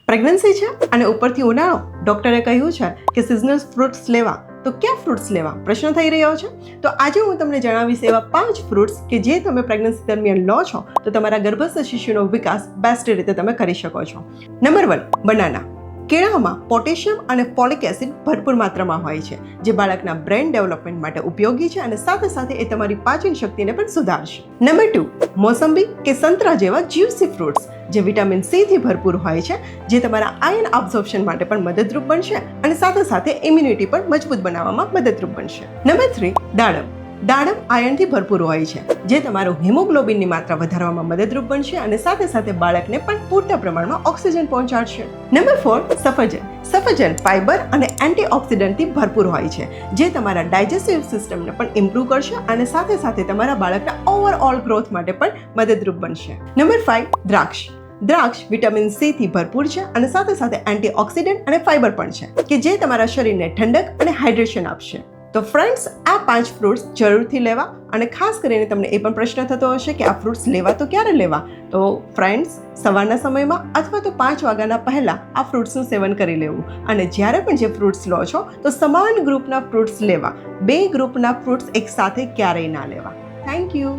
Pregnancy છે અને ઉપરથી ઉનાળો, ડૉક્ટરે કહ્યું છે કે સિઝનલ ફ્રૂટ્સ લેવા, તો ક્યાં ફ્રૂટ્સ લેવા પ્રશ્ન થઈ રહ્યો છે. તો આજે હું તમને જણાવીશ એવા 5 ફ્રૂટ્સ કે જે તમે પ્રેગ્નન્સી દરમિયાન લો છો તો તમારા ગર્ભસ્થ શિશુનો વિકાસ બેસ્ટ રીતે તમે કરી શકો છો. Number 1, banana. કેળામાં પોટેશિયમ અને ફોલિક એસિડ ભરપૂર માત્રામાં હોય છે, જે બાળકના બ્રેન ડેવલપમેન્ટ માટે ઉપયોગી છે અને સાથે સાથે એ તમારી પાચન શક્તિને પણ સુધારશે. નંબર 2, મોસંબી કે સંતરા જેવા જ્યુસી ફ્રૂટ્સ, જે વિટામિન સી થી ભરપૂર હોય છે, જે તમારા આયર્ન અબ્ઝોર્પ્શન માટે પણ મદદરૂપ બનશે અને સાથે સાથે ઇમ્યુનિટી પણ મજબૂત બનાવવામાં મદદરૂપ બનશે. નંબર 3, દાડમ. દાડમ આયર્નથી ભરપૂર હોય છે, જે તમારું હિમોગ્લોબિનની માત્રા વધારવામાં મદદરૂપ બનશે અને સાથે સાથે બાળકને પણ પૂરતા પ્રમાણમાં ઓક્સિજન પહોંચાડશે. નંબર 4, સફરજન. સફરજન ફાઇબર અને એન્ટીઓક્સિડન્ટથી ભરપૂર હોય છે, જે તમારા ડાયજેસ્ટિવ સિસ્ટમને પણ ઇમ્પ્રૂવ કરશે અને સાથે સાથે તમારા બાળકના ઓવરઓલ ગ્રોથ માટે પણ મદદરૂપ બનશે. નંબર 5, દ્રાક્ષ. દ્રાક્ષ વિટામિન સી થી ભરપૂર છે અને સાથે સાથે એન્ટીઓક્સિડન્ટ અને ફાઇબર પણ છે, કે જે તમારા શરીરને ઠંડક અને હાઇડ્રેશન આપશે. તો ફ્રેન્ડ્સ, આ 5 ફ્રૂટ્સ જરૂરથી લેવા. અને ખાસ કરીને તમને એ પણ પ્રશ્ન થતો હશે કે આ ફ્રૂટ્સ લેવા તો ક્યારે લેવા? તો ફ્રેન્ડ્સ, સવારના સમયમાં અથવા તો 5 વાગ્યાના પહેલાં આ ફ્રૂટ્સનું સેવન કરી લેવું. અને જ્યારે પણ જે ફ્રૂટ્સ લો છો તો સમાન ગ્રુપના ફ્રૂટ્સ લેવા. 2 ગ્રુપના ફ્રૂટ્સ એકસાથે ક્યારેય ના લેવા. Thank you.